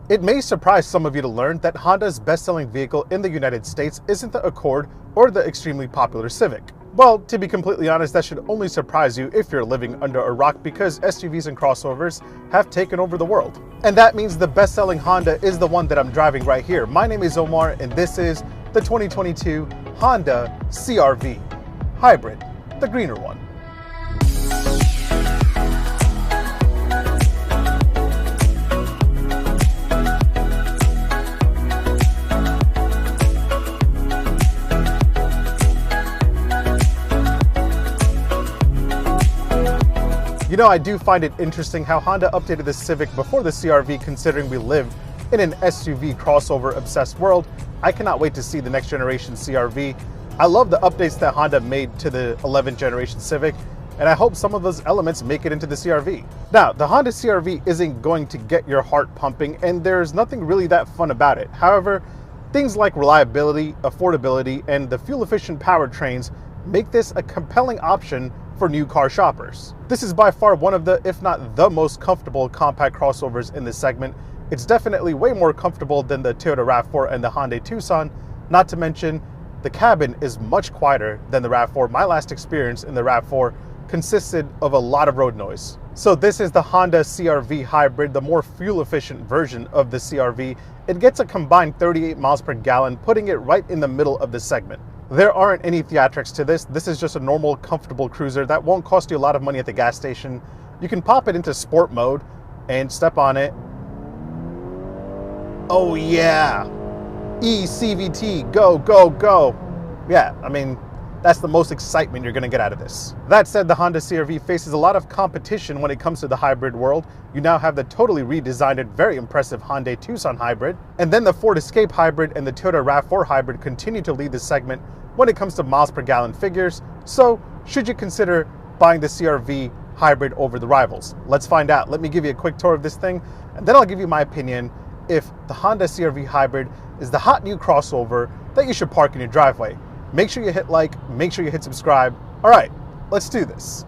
It may surprise some of you to learn that Honda's best-selling vehicle in the United States isn't the Accord or the extremely popular Civic. Well, to be completely honest, that should only surprise you if you're living under a rock, because SUVs and crossovers have taken over the world. And that means the best-selling Honda is the one that I'm driving right here. My name is Omar, and this is the 2022 Honda CRV Hybrid, the greener one. You know, I do find it interesting how Honda updated the Civic before the CRV, considering we live in an SUV crossover-obsessed world. I cannot wait to see the next generation CRV. I love the updates that Honda made to the 11th generation Civic, and I hope some of those elements make it into the CRV. Now, the Honda CRV isn't going to get your heart pumping, and there's nothing really that fun about it. However, things like reliability, affordability, and the fuel-efficient powertrains make this a compelling option for new car shoppers. This is by far one of the, if not the most comfortable compact crossovers in this segment. It's definitely way more comfortable than the Toyota RAV4 and the Hyundai Tucson, not to mention the cabin is much quieter than the RAV4. My last experience in the RAV4 consisted of a lot of road noise. So this is the Honda CRV Hybrid, the more fuel-efficient version of the CRV. It gets a combined 38 miles per gallon, putting it right in the middle of the segment. There aren't any theatrics to this. This is just a normal, comfortable cruiser that won't cost you a lot of money at the gas station. You can pop it into sport mode and step on it. Oh yeah! ECVT, go, go, go! Yeah, I mean, that's the most excitement you're gonna get out of this. That said, the Honda CRV faces a lot of competition when it comes to the hybrid world. You now have the totally redesigned and very impressive Hyundai Tucson Hybrid, and then the Ford Escape Hybrid and the Toyota RAV4 Hybrid continue to lead the segment when it comes to miles per gallon figures. So, should you consider buying the CRV Hybrid over the rivals? Let's find out. Let me give you a quick tour of this thing, and then I'll give you my opinion if the Honda CRV Hybrid is the hot new crossover that you should park in your driveway. Make sure you hit like, make sure you hit subscribe. All right, let's do this.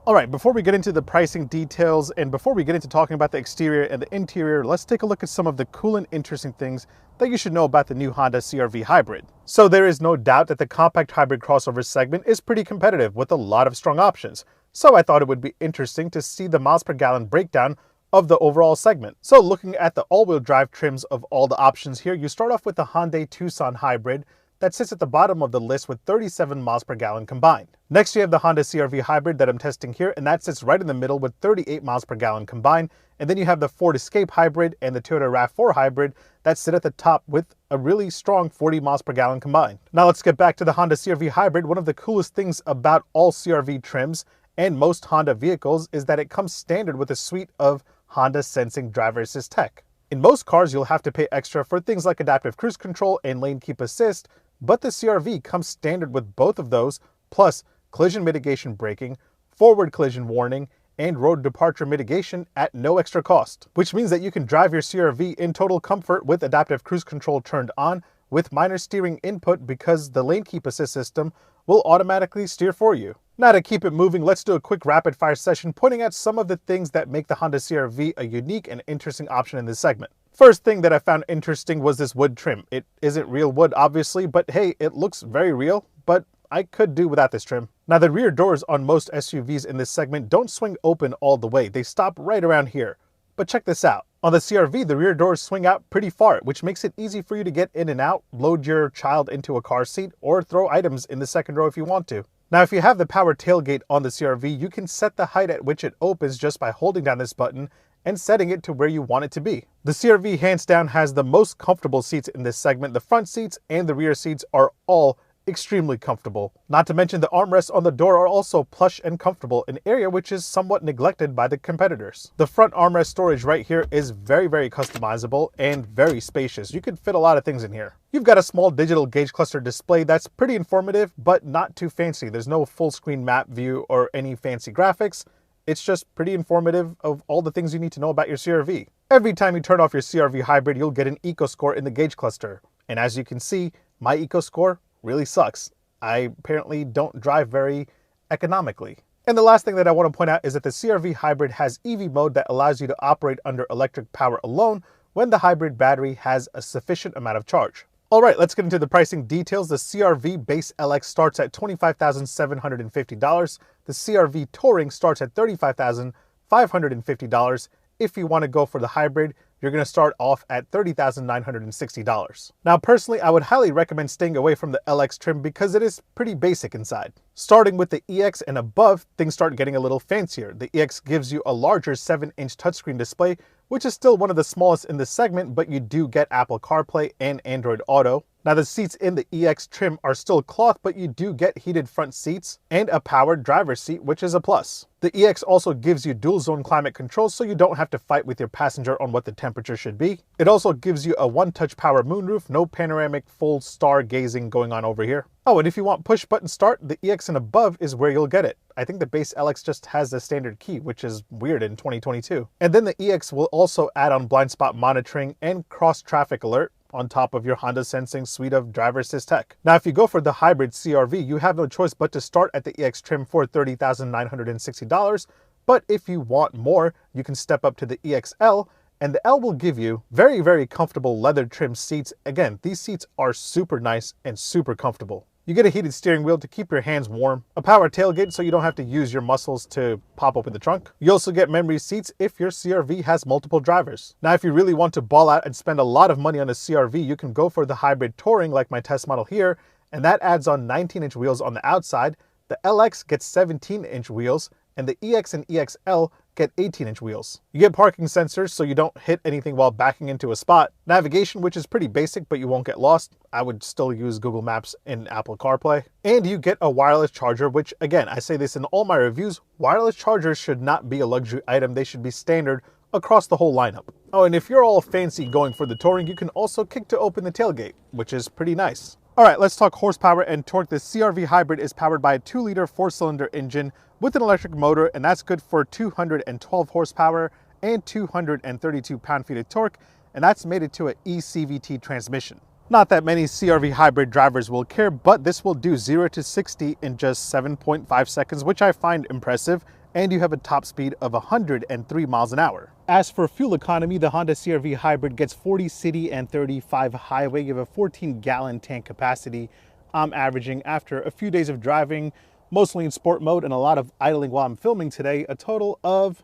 All right, before we get into the pricing details and before we get into talking about the exterior and the interior, let's take a look at some of the cool and interesting things that you should know about the new Honda CRV Hybrid. So there is no doubt that the compact hybrid crossover segment is pretty competitive with a lot of strong options. So I thought it would be interesting to see the miles per gallon breakdown of the overall segment. So looking at the all-wheel drive trims of all the options here, you start off with the Hyundai Tucson Hybrid that sits at the bottom of the list with 37 miles per gallon combined. Next, you have the Honda CRV Hybrid that I'm testing here, and that sits right in the middle with 38 miles per gallon combined. And then you have the Ford Escape Hybrid and the Toyota RAV4 Hybrid that sit at the top with a really strong 40 miles per gallon combined. Now let's get back to the Honda CRV Hybrid. One of the coolest things about all CRV trims and most Honda vehicles is that it comes standard with a suite of Honda Sensing driver assist tech. In most cars, you'll have to pay extra for things like adaptive cruise control and lane keep assist, but the CRV comes standard with both of those, plus collision mitigation braking, forward collision warning, and road departure mitigation at no extra cost. Which means that you can drive your CRV in total comfort with adaptive cruise control turned on with minor steering input, because the lane keep assist system will automatically steer for you. Now, to keep it moving, let's do a quick rapid fire session pointing out some of the things that make the Honda CRV a unique and interesting option in this segment. First thing that I found interesting was this wood trim. It isn't real wood, obviously, but hey, it looks very real, but I could do without this trim. Now, the rear doors on most SUVs in this segment don't swing open all the way. They stop right around here. But check this out. On the CRV, the rear doors swing out pretty far, which makes it easy for you to get in and out, load your child into a car seat, or throw items in the second row if you want to. Now, if you have the power tailgate on the CRV, you can set the height at which it opens just by holding down this button and setting it to where you want it to be. The CRV hands down has the most comfortable seats in this segment. The front seats and the rear seats are all extremely comfortable. Not to mention the armrests on the door are also plush and comfortable, an area which is somewhat neglected by the competitors. The front armrest storage right here is very, very customizable and very spacious. You can fit a lot of things in here. You've got a small digital gauge cluster display that's pretty informative, but not too fancy. There's no full screen map view or any fancy graphics. It's just pretty informative of all the things you need to know about your CRV. Every time you turn off your CRV Hybrid, you'll get an eco score in the gauge cluster. And as you can see, my eco score really sucks. I apparently don't drive very economically. And the last thing that I want to point out is that the CRV Hybrid has EV mode that allows you to operate under electric power alone when the hybrid battery has a sufficient amount of charge. All right, let's get into the pricing details. The CRV Base LX starts at $25,750. The CRV Touring starts at $35,550. If you want to go for the hybrid, you're going to start off at $30,960. Now, personally, I would highly recommend staying away from the LX trim because it is pretty basic inside. Starting with the EX and above, things start getting a little fancier. The EX gives you a larger 7-inch touchscreen display, which is still one of the smallest in the segment, but you do get Apple CarPlay and Android Auto. Now, the seats in the EX trim are still cloth, but you do get heated front seats and a powered driver's seat, which is a plus. The EX also gives you dual zone climate control, so you don't have to fight with your passenger on what the temperature should be. It also gives you a one-touch power moonroof, no panoramic full stargazing going on over here. Oh, and if you want push button start, the EX and above is where you'll get it. I think the base LX just has the standard key, which is weird in 2022. And then the EX will also add on blind spot monitoring and cross traffic alert on top of your Honda Sensing suite of driver assist tech. Now, if you go for the hybrid CRV, you have no choice but to start at the EX trim for $30,960. But if you want more, you can step up to the EXL, and the L will give you very, very comfortable leather trim seats. Again, these seats are super nice and super comfortable. You get a heated steering wheel to keep your hands warm, a power tailgate so you don't have to use your muscles to pop open the trunk. You also get memory seats if your CRV has multiple drivers. Now, if you really want to ball out and spend a lot of money on a CRV, you can go for the hybrid Touring like my test model here, and that adds on 19-inch wheels on the outside. The LX gets 17-inch wheels, and the EX and EXL get 18-inch wheels. You get parking sensors so you don't hit anything while backing into a spot. Navigation, which is pretty basic, but you won't get lost. I would still use Google Maps and Apple CarPlay. And you get a wireless charger, which again, I say this in all my reviews, wireless chargers should not be a luxury item. They should be standard across the whole lineup. Oh, and if you're all fancy going for the Touring, you can also kick to open the tailgate, which is pretty nice. All right, let's talk horsepower and torque. The CRV Hybrid is powered by a 2-liter 4-cylinder engine with an electric motor, and that's good for 212 horsepower and 232 pound-feet of torque, and that's mated to an eCVT transmission. Not that many CRV Hybrid drivers will care, but this will do 0 to 60 in just 7.5 seconds, which I find impressive, and you have a top speed of 103 miles an hour. As for fuel economy, the Honda CRV Hybrid gets 40 city and 35 highway. You have a 14-gallon tank capacity. I'm averaging, after a few days of driving, mostly in sport mode and a lot of idling while I'm filming today, a total of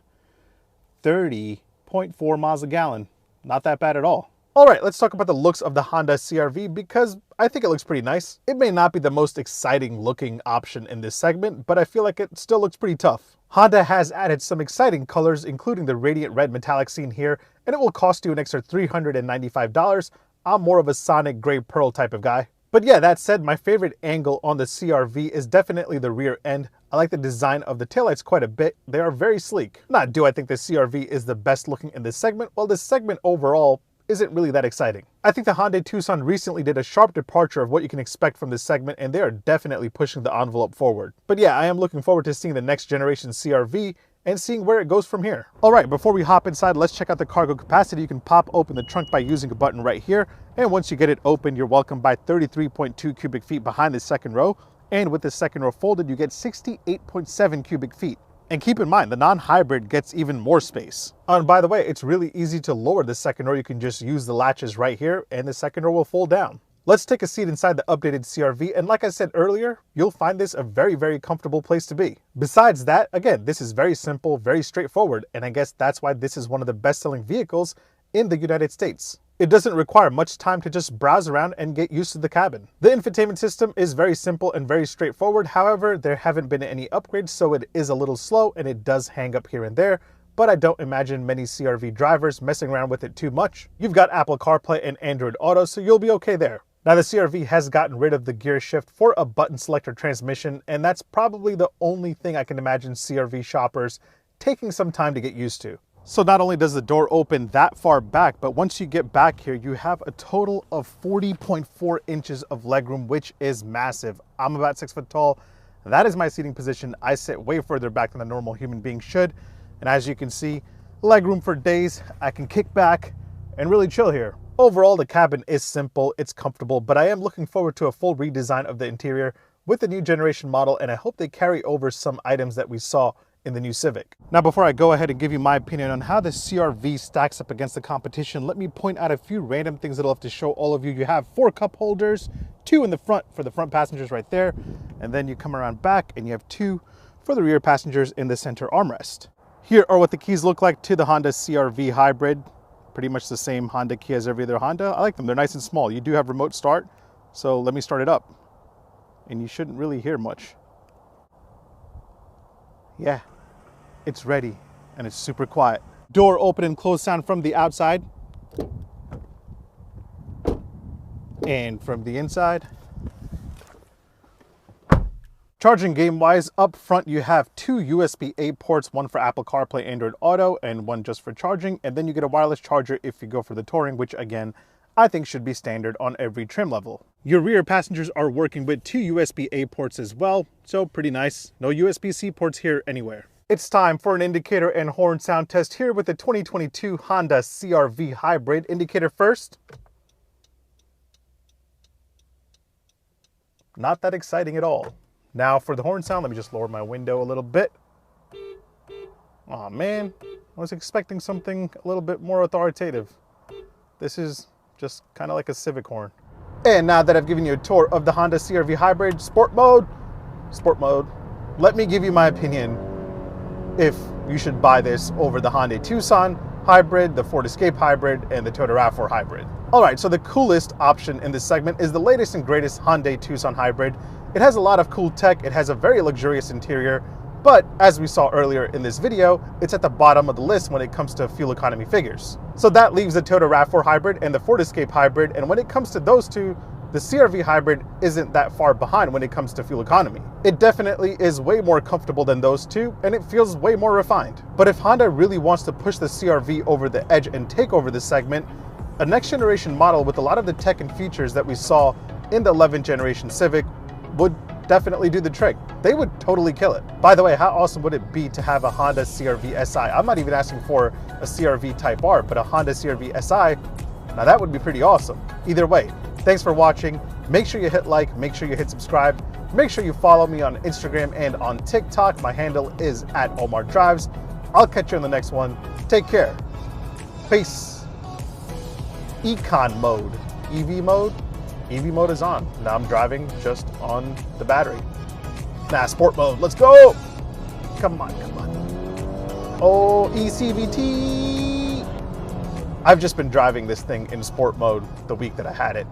30.4 miles a gallon. Not that bad at all. All right, let's talk about the looks of the Honda CRV because I think it looks pretty nice. It may not be the most exciting looking option in this segment, but I feel like it still looks pretty tough. Honda has added some exciting colors, including the radiant red metallic seen here, and it will cost you an extra $395. I'm more of a Sonic gray pearl type of guy. But yeah, that said, my favorite angle on the CRV is definitely the rear end. I like the design of the taillights quite a bit. They are very sleek. Not do I think the CRV is the best looking in this segment. Well, this segment overall isn't really that exciting. I think the Hyundai Tucson recently did a sharp departure of what you can expect from this segment, and they are definitely pushing the envelope forward. But yeah, I am looking forward to seeing the next generation CRV and seeing where it goes from here. All right, before we hop inside, let's check out the cargo capacity. You can pop open the trunk by using a button right here, and once you get it open, you're welcomed by 33.2 cubic feet behind the second row, and with the second row folded, you get 68.7 cubic feet. And keep in mind, the non-hybrid gets even more space. Oh, and by the way, it's really easy to lower the second row. You can just use the latches right here, and the second row will fold down. Let's take a seat inside the updated CRV, and like I said earlier, you'll find this a very, very comfortable place to be. Besides that, again, this is very simple, very straightforward, and I guess that's why this is one of the best-selling vehicles in the United States. It doesn't require much time to just browse around and get used to the cabin. The infotainment system is very simple and very straightforward. However, there haven't been any upgrades, so it is a little slow and it does hang up here and there, but I don't imagine many CRV drivers messing around with it too much. You've got Apple CarPlay and Android Auto, so you'll be okay there. Now, the CRV has gotten rid of the gear shift for a button selector transmission, and that's probably the only thing I can imagine CRV shoppers taking some time to get used to. So not only does the door open that far back, but once you get back here, you have a total of 40.4 inches of legroom, which is massive. I'm about 6 foot tall. That is my seating position. I sit way further back than a normal human being should. And as you can see, legroom for days. I can kick back and really chill here. Overall, the cabin is simple, it's comfortable, but I am looking forward to a full redesign of the interior with the new generation model, and I hope they carry over some items that we saw in the new Civic. Now, before I go ahead and give you my opinion on how the CRV stacks up against the competition, let me point out a few random things that I'll have to show all of you. You have 4 cup holders, 2 in the front for the front passengers right there, and then you come around back and you have 2 for the rear passengers in the center armrest. Here are what the keys look like to the Honda CRV Hybrid. Pretty much the same Honda key as every other Honda. I like them, they're nice and small. You do have remote start, so let me start it up. And you shouldn't really hear much. Yeah, it's ready and it's super quiet. Door open and close sound from the outside. And from the inside. Charging game wise, up front you have 2 USB-A ports, one for Apple CarPlay, Android Auto, and one just for charging. And then you get a wireless charger if you go for the Touring, which again, I think should be standard on every trim level. Your rear passengers are working with 2 USB-A ports as well, so pretty nice. No USB-C ports here anywhere. It's time for an indicator and horn sound test here with the 2022 Honda CRV Hybrid. Indicator first. Not that exciting at all. Now for the horn sound, let me just lower my window a little bit. Aw man, I was expecting something a little bit more authoritative. This is just kind of like a Civic horn. And now that I've given you a tour of the Honda CRV Hybrid sport mode, let me give you my opinion if you should buy this over the Hyundai Tucson Hybrid, the Ford Escape Hybrid, and the Toyota RAV4 Hybrid. All right, so the coolest option in this segment is the latest and greatest Hyundai Tucson Hybrid. It has a lot of cool tech, it has a very luxurious interior, but as we saw earlier in this video, it's at the bottom of the list when it comes to fuel economy figures. So that leaves the Toyota RAV4 Hybrid and the Ford Escape Hybrid, and when it comes to those two, the CRV Hybrid isn't that far behind when it comes to fuel economy. It definitely is way more comfortable than those two, and it feels way more refined. But if Honda really wants to push the CRV over the edge and take over this segment, a next generation model with a lot of the tech and features that we saw in the 11th generation Civic would definitely do the trick. They would totally kill it. By the way, how awesome would it be to have a Honda CRV SI? I'm not even asking for a CRV Type R, but a Honda CRV SI, now that would be pretty awesome. Either way, thanks for watching. Make sure you hit like, make sure you hit subscribe, make sure you follow me on Instagram and on TikTok. My handle is @OmarDrives. I'll catch you in the next one. Take care. Peace. Econ mode, EV mode. EV mode is on. Now I'm driving just on the battery. Nah, sport mode, let's go. Come on, come on. Oh, ECVT. I've just been driving this thing in sport mode the week that I had it.